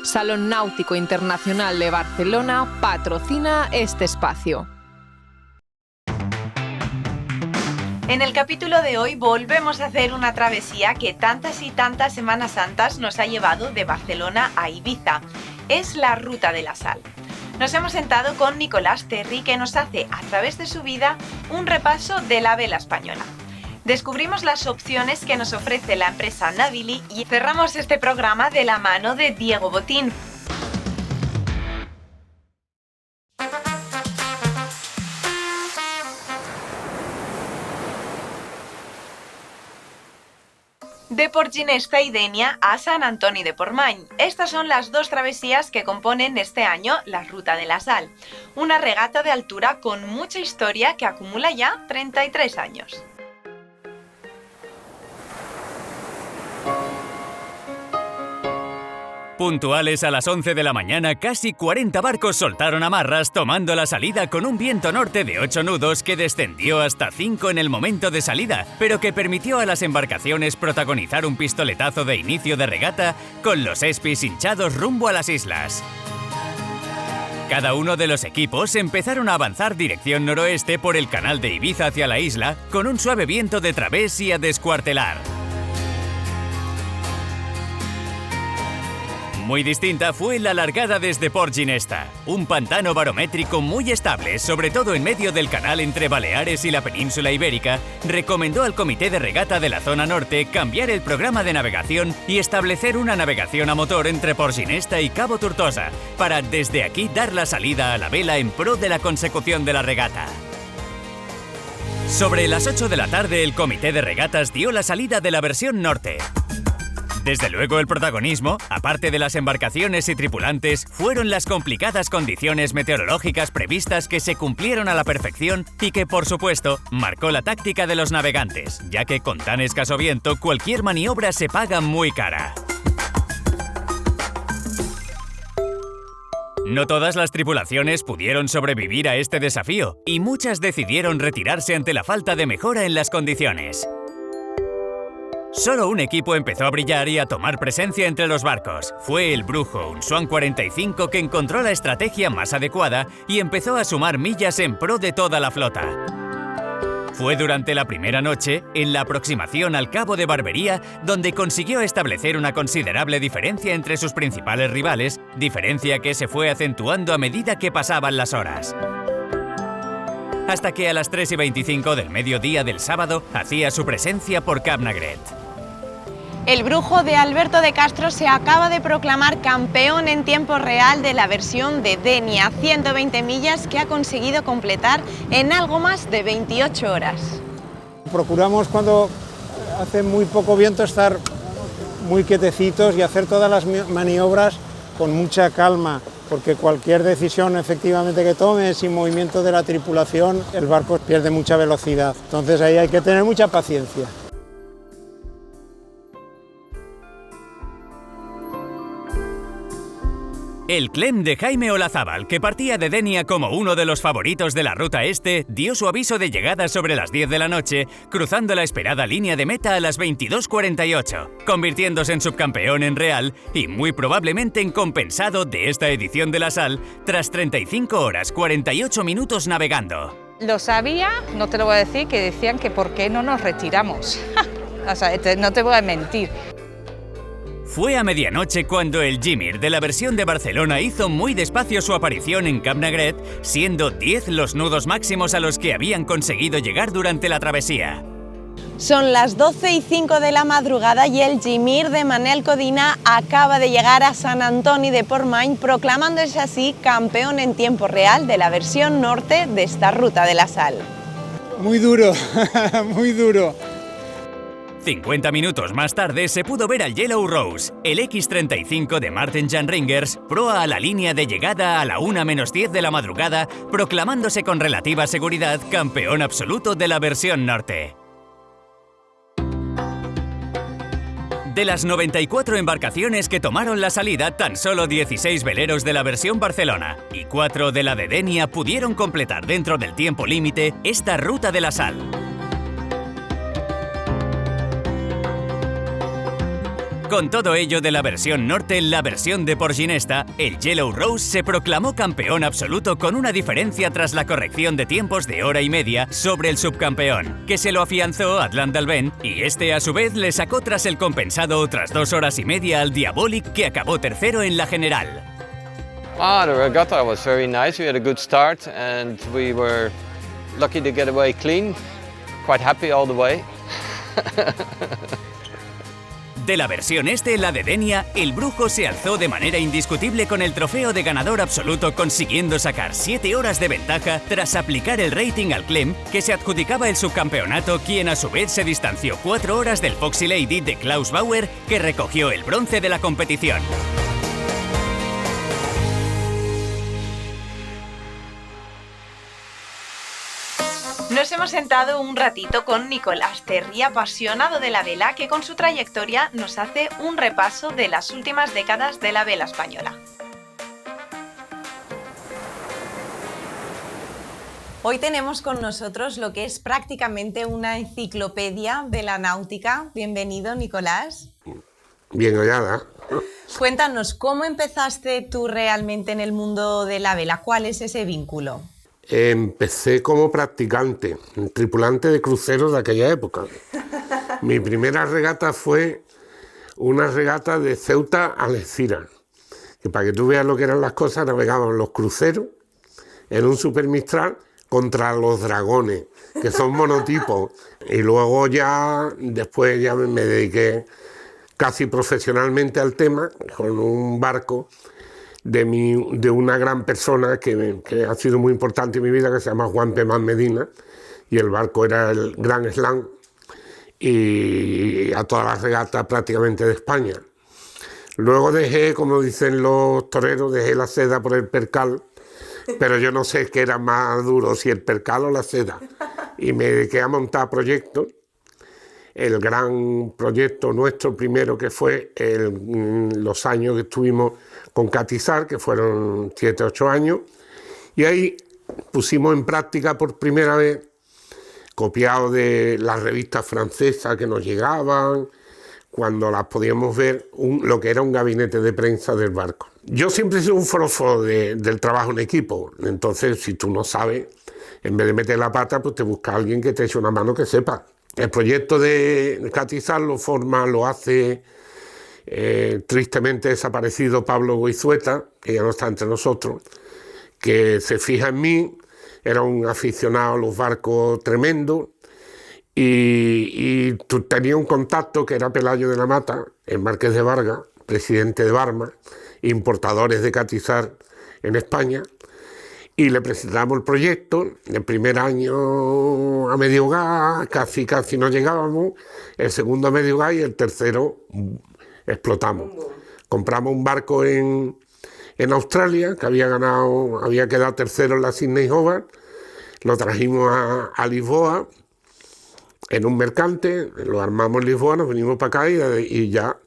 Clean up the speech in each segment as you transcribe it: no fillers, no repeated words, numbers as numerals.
Salón Náutico Internacional de Barcelona patrocina este espacio. En el capítulo de hoy volvemos a hacer una travesía que tantas y tantas Semanas Santas nos ha llevado de Barcelona a Ibiza. Es la Ruta de la Sal. Nos hemos sentado con Nicolás Terry, que nos hace, a través de su vida, un repaso de la vela española. Descubrimos las opciones que nos ofrece la empresa Navili y cerramos este programa de la mano de Diego Botín. De Port Ginesta y Dénia a Sant Antoni de Portmany. Estas son las dos travesías que componen este año la Ruta de la Sal. Una regata de altura con mucha historia que acumula ya 33 años. Puntuales a las 11 de la mañana, casi 40 barcos soltaron amarras tomando la salida con un viento norte de 8 nudos que descendió hasta 5 en el momento de salida, pero que permitió a las embarcaciones protagonizar un pistoletazo de inicio de regata con los espis hinchados rumbo a las islas. Cada uno de los equipos empezaron a avanzar dirección noroeste por el canal de Ibiza hacia la isla con un suave viento de través y a descuartelar. Muy distinta fue la largada desde Port Ginesta, un pantano barométrico muy estable, sobre todo en medio del canal entre Baleares y la península ibérica. Recomendó al comité de regata de la zona norte cambiar el programa de navegación y establecer una navegación a motor entre Port Ginesta y Cabo Tortosa, para desde aquí dar la salida a la vela en pro de la consecución de la regata. Sobre las 8 de la tarde, el comité de regatas dio la salida de la versión norte. Desde luego el protagonismo, aparte de las embarcaciones y tripulantes, fueron las complicadas condiciones meteorológicas previstas que se cumplieron a la perfección y que, por supuesto, marcó la táctica de los navegantes, ya que con tan escaso viento cualquier maniobra se paga muy cara. No todas las tripulaciones pudieron sobrevivir a este desafío y muchas decidieron retirarse ante la falta de mejora en las condiciones. Solo un equipo empezó a brillar y a tomar presencia entre los barcos. Fue el Brujo, un Swan 45 que encontró la estrategia más adecuada y empezó a sumar millas en pro de toda la flota. Fue durante la primera noche, en la aproximación al Cabo de Barbería, donde consiguió establecer una considerable diferencia entre sus principales rivales, diferencia que se fue acentuando a medida que pasaban las horas. Hasta que a las 3:25 del mediodía del sábado hacía su presencia por Cap Nagret. El Brujo de Alberto de Castro se acaba de proclamar campeón en tiempo real de la versión de Dénia, 120 millas que ha conseguido completar en algo más de 28 horas. Procuramos, cuando hace muy poco viento, estar muy quietecitos y hacer todas las maniobras con mucha calma, porque cualquier decisión efectivamente que tome sin movimiento de la tripulación, el barco pierde mucha velocidad. Entonces ahí hay que tener mucha paciencia. El Clem de Jaime Olazábal, que partía de Dénia como uno de los favoritos de la ruta este, dio su aviso de llegada sobre las 10 de la noche, cruzando la esperada línea de meta a las 22:48, convirtiéndose en subcampeón en real y muy probablemente en compensado de esta edición de la Sal, tras 35 horas 48 minutos navegando. Lo sabía, no te lo voy a decir, que decían que por qué no nos retiramos. O sea, no te voy a mentir. Fue a medianoche cuando el Ymir de la versión de Barcelona hizo muy despacio su aparición en Cap Nagret, siendo 10 los nudos máximos a los que habían conseguido llegar durante la travesía. Son las 12:05 de la madrugada y el Ymir de Manel Codina acaba de llegar a Sant Antoni de Portmany, proclamándose así campeón en tiempo real de la versión norte de esta Ruta de la Sal. Muy duro, muy duro. 50 minutos más tarde se pudo ver al Yellow Rose, el X-35 de Martin Jan Ringers, proa a la línea de llegada a la 1:10 de la madrugada, proclamándose con relativa seguridad campeón absoluto de la versión norte. De las 94 embarcaciones que tomaron la salida, tan solo 16 veleros de la versión Barcelona y 4 de la de Dénia pudieron completar dentro del tiempo límite esta Ruta de la Sal. Con todo ello de la versión norte, la versión de Port Ginesta, el Yellow Rose se proclamó campeón absoluto con una diferencia tras la corrección de tiempos de hora y media sobre el subcampeón, que se lo afianzó Atlant Dalvent, y este a su vez le sacó tras el compensado otras 2 horas y media al Diabolic, que acabó tercero en la general. The regatta was very nice. We had a good start and we were lucky to get away clean. Quite happy all the way. De la versión este, la de Denia, el Brujo se alzó de manera indiscutible con el trofeo de ganador absoluto, consiguiendo sacar 7 horas de ventaja tras aplicar el rating al Clem, que se adjudicaba el subcampeonato, quien a su vez se distanció 4 horas del Foxy Lady de Klaus Bauer, que recogió el bronce de la competición. Nos hemos sentado un ratito con Nicolás Terry, apasionado de la vela, que con su trayectoria nos hace un repaso de las últimas décadas de la vela española. Hoy tenemos con nosotros lo que es prácticamente una enciclopedia de la náutica. Bienvenido, Nicolás. Bien hallada. Cuéntanos, ¿cómo empezaste tú realmente en el mundo de la vela? ¿Cuál es ese vínculo? Empecé como practicante, tripulante de cruceros de aquella época. Mi primera regata fue una regata de Ceuta a Algeciras, que para que tú veas lo que eran las cosas, navegaban los cruceros en un Super Mistral contra los dragones, que son monotipos. Y luego después me dediqué casi profesionalmente al tema, con un barco de una gran persona que ha sido muy importante en mi vida, que se llama Juan Pemán Medina, y el barco era el Gran Slam, y a todas las regatas prácticamente de España. Luego dejé, como dicen los toreros, dejé la seda por el percal, pero yo no sé qué era más duro, si el percal o la seda, y me dediqué a montar proyectos. El gran proyecto nuestro primero, que fue los años que estuvimos con Catizar, que fueron 7 o 8 años, y ahí pusimos en práctica por primera vez, copiado de las revistas francesas que nos llegaban, cuando las podíamos ver, lo que era un gabinete de prensa del barco. Yo siempre he sido un forofo del trabajo en equipo, entonces si tú no sabes, en vez de meter la pata, pues te busca alguien que te eche una mano que sepa. El proyecto de Catizar lo hace tristemente desaparecido Pablo Goizueta, que ya no está entre nosotros, que se fija en mí, era un aficionado a los barcos tremendo, y tenía un contacto que era Pelayo de la Mata, el Marqués de Vargas, presidente de Barma, importadores de Catizar en España, y le presentamos el proyecto. El primer año a medio gas, casi no llegábamos, el segundo a medio gas y el tercero explotamos. Compramos un barco en Australia, que había quedado tercero en la Sydney Hobart, lo trajimos a Lisboa en un mercante, lo armamos en Lisboa, nos venimos para acá y ya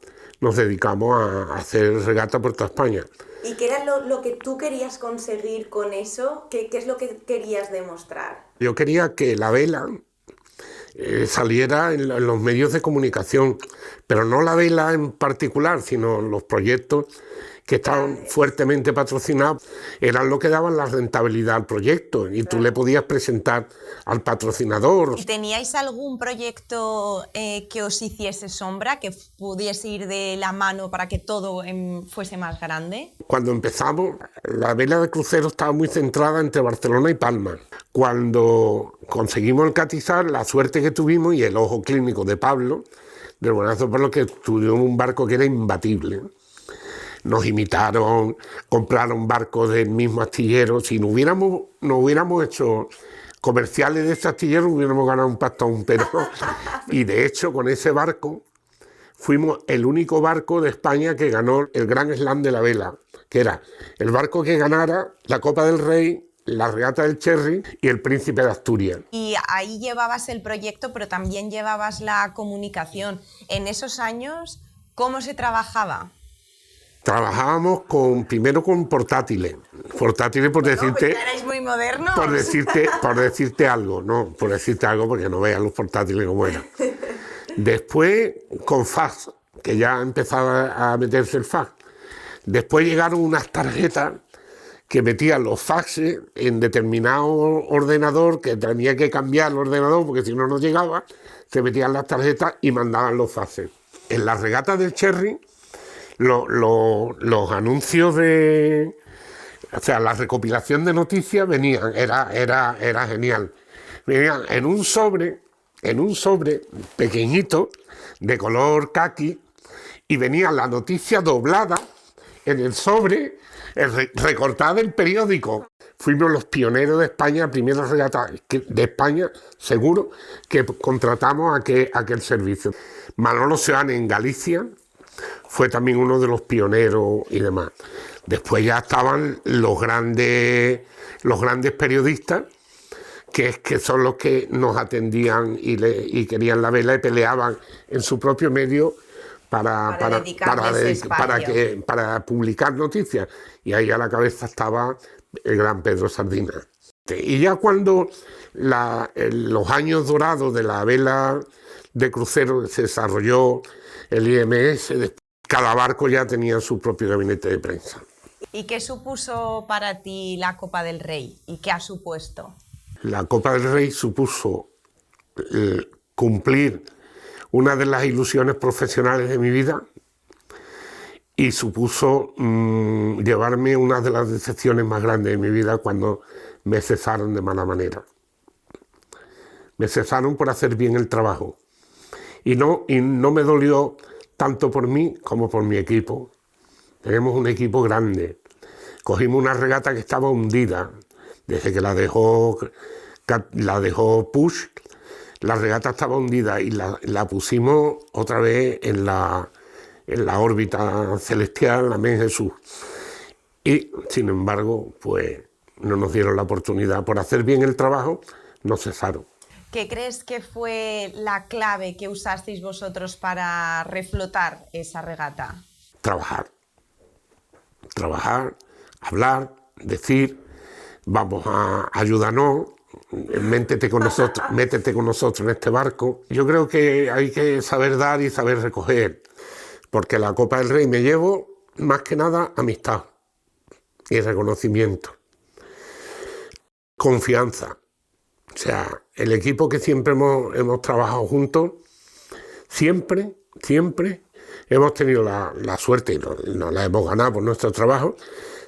nos dedicamos a hacer regata por toda España. ¿Y qué era lo que tú querías conseguir con eso? ¿Qué es lo que querías demostrar? Yo quería que la vela saliera en los medios de comunicación, pero no la vela en particular, sino los proyectos que estaban fuertemente patrocinados, eran lo que daban la rentabilidad al proyecto, y tú le podías presentar al patrocinador. ¿Y teníais algún proyecto que os hiciese sombra, que pudiese ir de la mano para que todo fuese más grande? Cuando empezamos, la vela de crucero estaba muy centrada entre Barcelona y Palma. Cuando conseguimos el Catizar, la suerte que tuvimos y el ojo clínico de Pablo, del buenazo Pablo, que tuvimos un barco que era imbatible. Nos imitaron, compraron barcos del mismo astillero. Si no hubiéramos hecho comerciales de este astillero, hubiéramos ganado un pastón, pero... Y de hecho, con ese barco, fuimos el único barco de España que ganó el Gran Slam de la vela, que era el barco que ganara la Copa del Rey, la regata del Cherry y el Príncipe de Asturias. Y ahí llevabas el proyecto, pero también llevabas la comunicación. En esos años, ¿cómo se trabajaba? Trabajábamos primero con portátiles por decirte... Pues erais muy modernos. Por decirte algo, no, por decirte algo porque no veas los portátiles como eran. Después con fax que ya empezaba a meterse el fax. Después llegaron unas tarjetas que metían los faxes en determinado ordenador, que tenía que cambiar el ordenador porque si no, no llegaba, se metían las tarjetas y mandaban los faxes. En las regatas del Cherry, los anuncios de... O sea, la recopilación de noticias venían, era genial. Venían en un sobre pequeñito, de color caqui, y venía la noticia doblada en el sobre, recortada del periódico. Fuimos los pioneros de España, primera regata de España, seguro, que contratamos aquel servicio. Manolo Seoane en Galicia fue también uno de los pioneros y demás. Después ya estaban los grandes periodistas, que son los que nos atendían y querían la vela y peleaban en su propio medio para publicar noticias. Y ahí a la cabeza estaba el gran Pedro Sardina. Y ya cuando los años dorados de la vela de crucero se desarrolló el IMS, cada barco ya tenía su propio gabinete de prensa. ¿Y qué supuso para ti la Copa del Rey? ¿Y qué ha supuesto? La Copa del Rey supuso cumplir una de las ilusiones profesionales de mi vida y supuso llevarme una de las decepciones más grandes de mi vida cuando me cesaron de mala manera. Me cesaron por hacer bien el trabajo y no me dolió tanto por mí como por mi equipo. Tenemos un equipo grande. Cogimos una regata que estaba hundida. Desde que la dejó Push, la regata estaba hundida y la pusimos otra vez en la órbita celestial, amén Jesús. Y, sin embargo, pues no nos dieron la oportunidad. Por hacer bien el trabajo, nos cesaron. ¿Qué crees que fue la clave que usasteis vosotros para reflotar esa regata? Trabajar, hablar, decir, vamos a ayudarnos, métete con nosotros en este barco. Yo creo que hay que saber dar y saber recoger, porque la Copa del Rey me llevo más que nada amistad y reconocimiento, confianza. O sea, el equipo que siempre hemos trabajado juntos, siempre hemos tenido la suerte, y nos la hemos ganado por nuestro trabajo,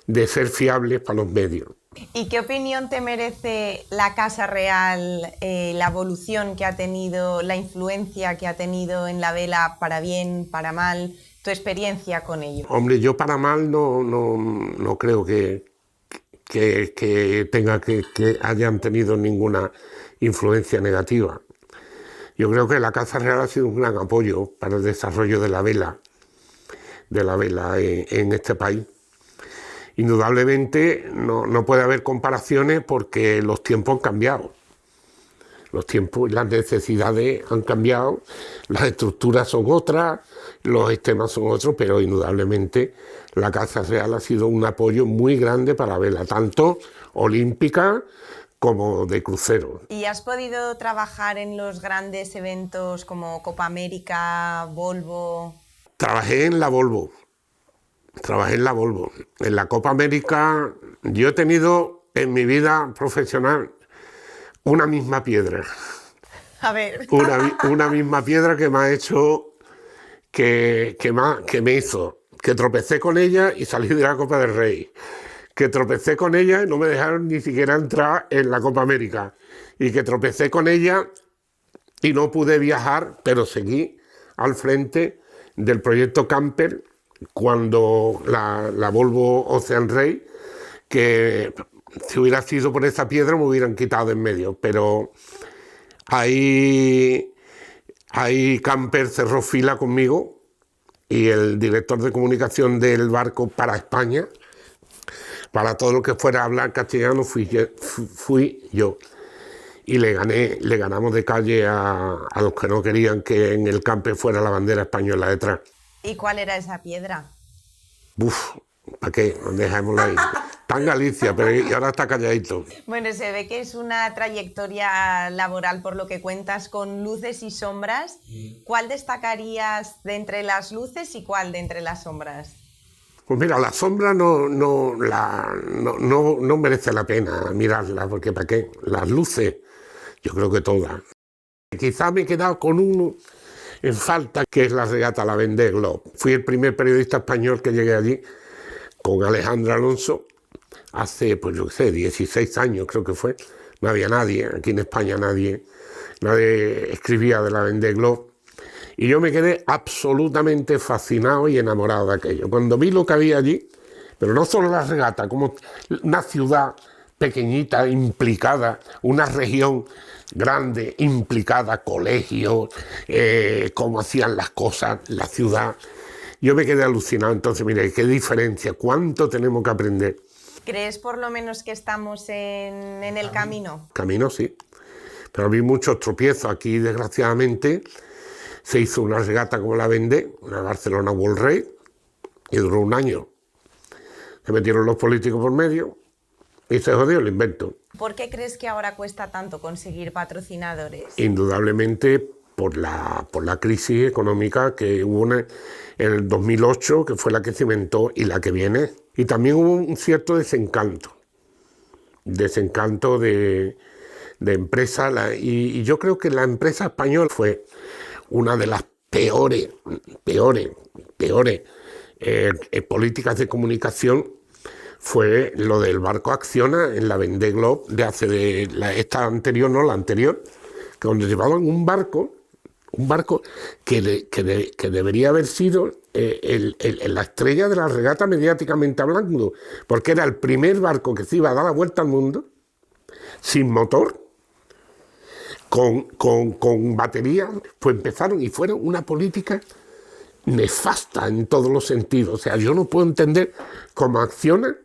de ser fiables para los medios. ¿Y qué opinión te merece la Casa Real, la evolución que ha tenido, la influencia que ha tenido en la vela, para bien, para mal, tu experiencia con ello? Hombre, yo para mal no creo que hayan tenido ninguna influencia negativa. Yo creo que la Casa Real ha sido un gran apoyo para el desarrollo de la vela en este país. Indudablemente no puede haber comparaciones porque los tiempos han cambiado. Los tiempos y las necesidades han cambiado, las estructuras son otras, los sistemas son otros, pero indudablemente la Casa Real ha sido un apoyo muy grande para la vela, tanto olímpica como de crucero. ¿Y has podido trabajar en los grandes eventos como Copa América, Volvo? Trabajé en la Volvo. En la Copa América yo he tenido en mi vida profesional una misma piedra. A ver. Una misma piedra que me ha hecho, que me hizo, que tropecé con ella y salí de la Copa del Rey. Que tropecé con ella y no me dejaron ni siquiera entrar en la Copa América. Y que tropecé con ella y no pude viajar, pero seguí al frente del proyecto Camper cuando la Volvo Ocean Race, que si hubiera sido por esa piedra me hubieran quitado en medio, pero ahí Camper cerró fila conmigo y el director de comunicación del barco para España, para todo lo que fuera a hablar castellano, fui yo. Y le ganamos de calle a los que no querían que en el Camper fuera la bandera española detrás. ¿Y cuál era esa piedra? ¿Para qué? Dejémosla ahí. Está en Galicia, pero y ahora está calladito. Bueno, se ve que es una trayectoria laboral, por lo que cuentas, con luces y sombras. ¿Cuál destacarías de entre las luces y cuál de entre las sombras? Pues mira, la sombra no merece la pena mirarla, porque ¿para qué? Las luces, yo creo que todas. Quizá me he quedado con uno en falta, que es la regata La Vendée Globe. Fui el primer periodista español que llegué allí con Alejandro Alonso hace, pues yo qué sé, 16 años creo que fue. No había nadie, aquí en España nadie escribía de La Vendée Globe. Y yo me quedé absolutamente fascinado y enamorado de aquello. Cuando vi lo que había allí, pero no solo la regata, como una ciudad pequeñita, implicada, una región grande, implicada, colegios, cómo hacían las cosas, la ciudad. Yo me quedé alucinado. Entonces, mire, qué diferencia, cuánto tenemos que aprender. ¿Crees por lo menos que estamos en el camino? Camino, sí. Pero vi muchos tropiezos. Aquí, desgraciadamente, se hizo una regata como La Vendée, una Barcelona World Race, y duró un año. Se metieron los políticos por medio y se jodió el invento. ¿Por qué crees que ahora cuesta tanto conseguir patrocinadores? Indudablemente por la crisis económica que hubo en el 2008, que fue la que cimentó, y la que viene. Y también hubo un cierto desencanto de empresas, y yo creo que la empresa española fue una de las peores políticas de comunicación. Fue lo del barco Acciona en la Vendée Globe esta anterior, no la anterior, que donde llevaban un barco que debería haber sido la estrella de la regata mediáticamente hablando, porque era el primer barco que se iba a dar la vuelta al mundo sin motor, con batería. Pues empezaron y fueron una política nefasta en todos los sentidos. O sea, yo no puedo entender cómo Acciona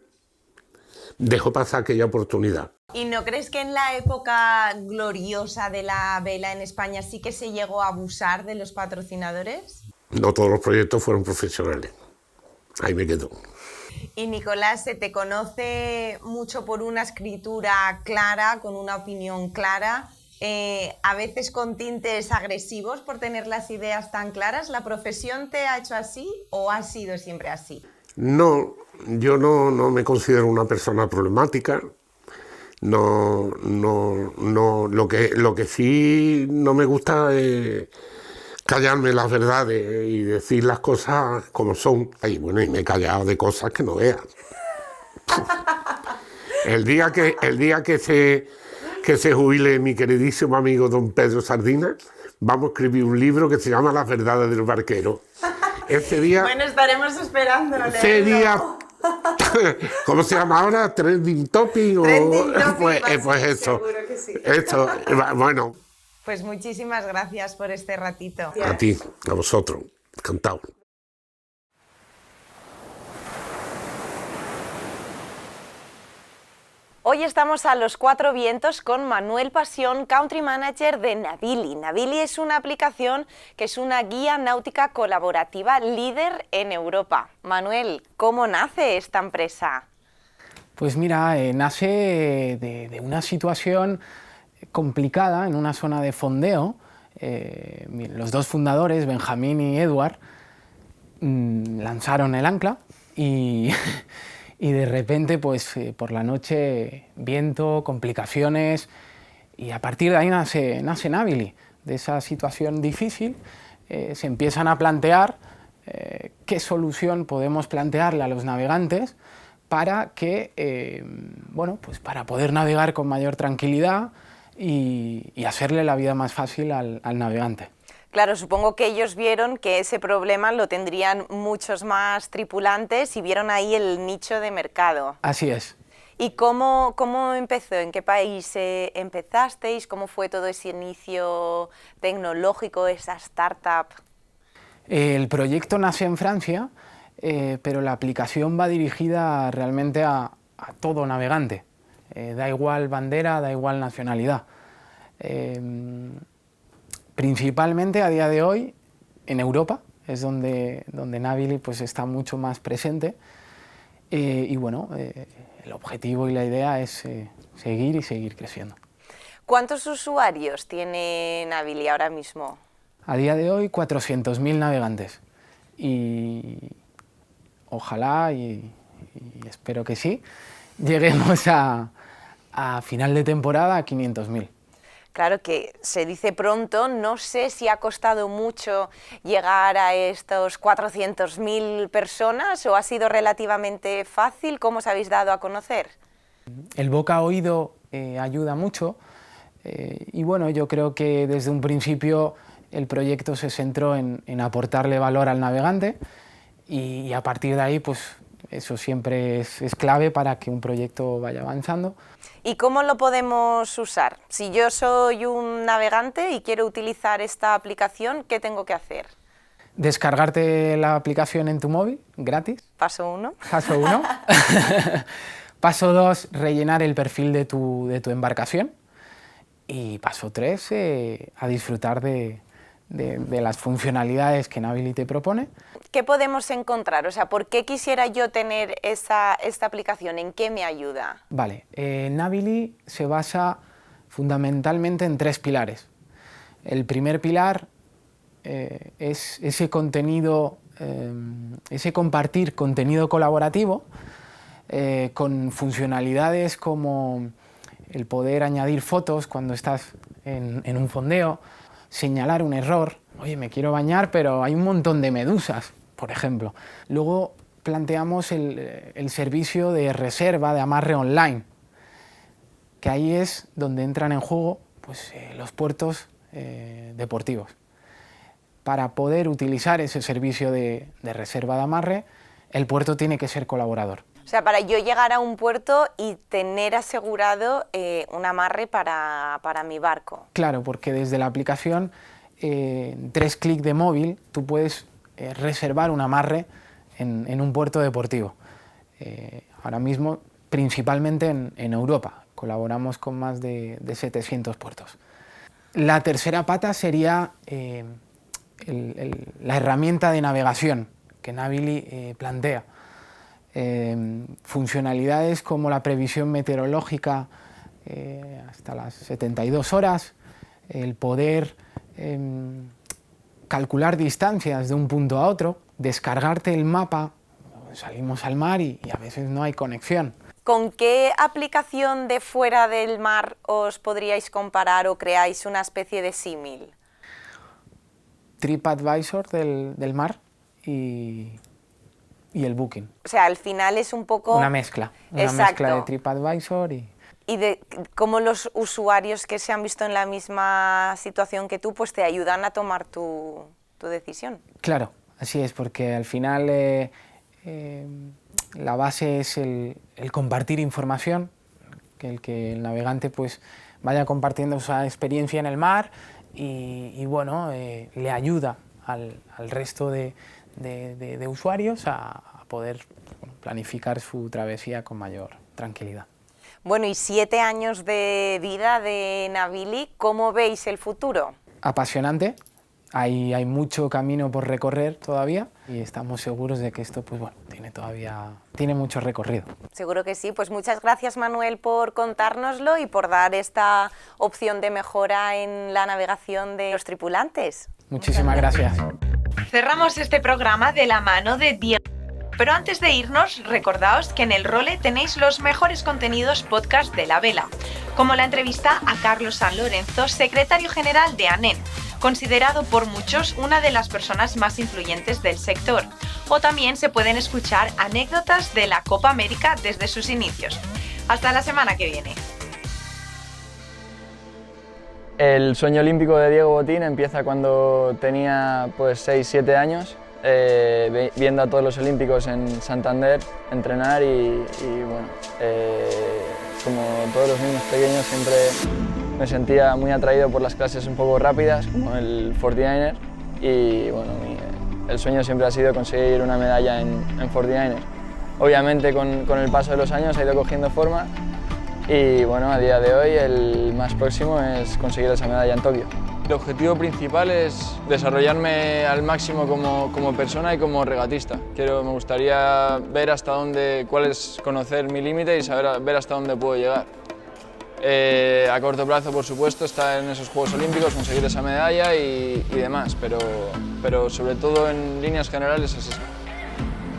dejó pasar aquella oportunidad. ¿Y no crees que en la época gloriosa de la vela en España sí que se llegó a abusar de los patrocinadores? No todos los proyectos fueron profesionales. Ahí me quedo. Y Nicolás, se te conoce mucho por una escritura clara, con una opinión clara, a veces con tintes agresivos por tener las ideas tan claras. ¿La profesión te ha hecho así o ha sido siempre así? No, yo no me considero una persona problemática. Lo que sí no me gusta es callarme las verdades y decir las cosas como son. Y bueno, y me he callado de cosas que no veas. El día que se jubile mi queridísimo amigo don Pedro Sardina, vamos a escribir un libro que se llama Las verdades del barquero. Ese día... Bueno, estaremos esperando. Ese día... ¿Cómo se llama ahora? ¿Trending Topic? Pues eso. Seguro que sí. Esto, bueno. Pues muchísimas gracias por este ratito. A ti, a vosotros. Encantado. Hoy estamos a los cuatro vientos con Manuel Pasión, Country Manager de Navili. Navili es una aplicación que es una guía náutica colaborativa líder en Europa. Manuel, ¿cómo nace esta empresa? Pues mira, nace de una situación complicada en una zona de fondeo. Los dos fundadores, Benjamín y Edward, lanzaron el ancla y... Y de repente, pues por la noche, viento, complicaciones, y a partir de ahí nace Navili. De esa situación difícil se empiezan a plantear qué solución podemos plantearle a los navegantes para que, pues para poder navegar con mayor tranquilidad y hacerle la vida más fácil al navegante. Claro, supongo que ellos vieron que ese problema lo tendrían muchos más tripulantes y vieron ahí el nicho de mercado. Así es. ¿Y cómo empezó? ¿En qué país empezasteis? ¿Cómo fue todo ese inicio tecnológico, esa startup? El proyecto nace en Francia, pero la aplicación va dirigida realmente a todo navegante. Da igual bandera, da igual nacionalidad. Principalmente a día de hoy en Europa es donde Navili pues está mucho más presente, Y bueno, el objetivo y la idea es seguir y seguir creciendo. ¿Cuántos usuarios tiene Navily ahora mismo? A día de hoy 400.000 navegantes y ojalá y espero que sí, lleguemos a final de temporada a 500.000. Claro que se dice pronto, no sé si ha costado mucho llegar a estos 400.000 personas o ha sido relativamente fácil. ¿Cómo os habéis dado a conocer? El boca a oído ayuda mucho y bueno, yo creo que desde un principio el proyecto se centró en aportarle valor al navegante y a partir de ahí pues eso siempre es clave para que un proyecto vaya avanzando. ¿Y cómo lo podemos usar? Si yo soy un navegante y quiero utilizar esta aplicación, ¿qué tengo que hacer? Descargarte la aplicación en tu móvil, gratis. Paso 1. Paso 1. Paso 2, rellenar el perfil de tu embarcación. Y paso 3, a disfrutar de las funcionalidades que Navily te propone. ¿Qué podemos encontrar? O sea, ¿por qué quisiera yo tener esta aplicación? ¿En qué me ayuda? Vale, Navily se basa fundamentalmente en 3 pilares. El primer pilar es ese contenido, ese compartir contenido colaborativo con funcionalidades como el poder añadir fotos cuando estás en un fondeo, señalar un error, oye, me quiero bañar pero hay un montón de medusas, por ejemplo. Luego planteamos el servicio de reserva de amarre online, que ahí es donde entran en juego pues, los puertos deportivos. Para poder utilizar ese servicio de reserva de amarre, el puerto tiene que ser colaborador. O sea, para yo llegar a un puerto y tener asegurado un amarre para mi barco. Claro, porque desde la aplicación, en 3 clics de móvil, tú puedes reservar un amarre en un puerto deportivo. Ahora mismo, principalmente en Europa, colaboramos con más de 700 puertos. La tercera pata sería la herramienta de navegación que Navily plantea. Funcionalidades como la previsión meteorológica hasta las 72 horas, el poder calcular distancias de un punto a otro, descargarte el mapa, salimos al mar y a veces no hay conexión. ¿Con qué aplicación de fuera del mar os podríais comparar o creáis una especie de símil? TripAdvisor del mar y el Booking. O sea, al final es un poco... Una mezcla de TripAdvisor y de cómo los usuarios que se han visto en la misma situación que tú, pues te ayudan a tomar tu decisión. Claro, así es, porque al final la base es el compartir información, que el navegante pues vaya compartiendo esa experiencia en el mar y bueno, le ayuda al resto de usuarios a poder planificar su travesía con mayor tranquilidad. Bueno, y 7 años de vida de Navily, ¿cómo veis el futuro? Apasionante, hay mucho camino por recorrer todavía y estamos seguros de que esto pues, bueno, tiene mucho recorrido. Seguro que sí, pues muchas gracias Manuel por contárnoslo y por dar esta opción de mejora en la navegación de los tripulantes. Muchísimas gracias. Cerramos este programa de la mano de Diego. Pero antes de irnos, recordaos que en el Role tenéis los mejores contenidos podcast de la vela, como la entrevista a Carlos San Lorenzo, secretario general de ANEN, considerado por muchos una de las personas más influyentes del sector, o también se pueden escuchar anécdotas de la Copa América desde sus inicios. Hasta la semana que viene. El sueño olímpico de Diego Botín empieza cuando tenía pues 6-7 años, viendo a todos los olímpicos en Santander entrenar y bueno, como todos los niños pequeños siempre me sentía muy atraído por las clases un poco rápidas como el 49er y bueno, el sueño siempre ha sido conseguir una medalla en 49er. Obviamente con el paso de los años ha ido cogiendo forma y bueno, a día de hoy el más próximo es conseguir esa medalla en Tokio. El objetivo principal es desarrollarme al máximo como persona y como regatista. Me gustaría ver hasta dónde, conocer mi límite y ver hasta dónde puedo llegar. A corto plazo, por supuesto, estar en esos Juegos Olímpicos, conseguir esa medalla y demás, pero sobre todo en líneas generales es eso,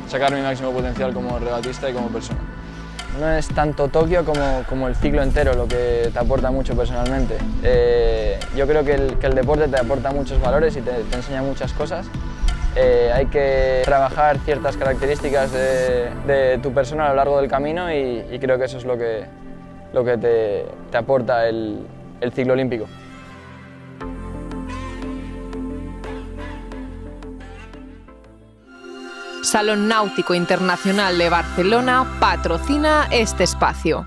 sacar mi máximo potencial como regatista y como persona. No es tanto Tokio como el ciclo entero lo que te aporta mucho personalmente. Yo creo que el deporte te aporta muchos valores y te enseña muchas cosas. Hay que trabajar ciertas características de tu persona a lo largo del camino y creo que eso es lo que te aporta el ciclo olímpico. Salón Náutico Internacional de Barcelona patrocina este espacio.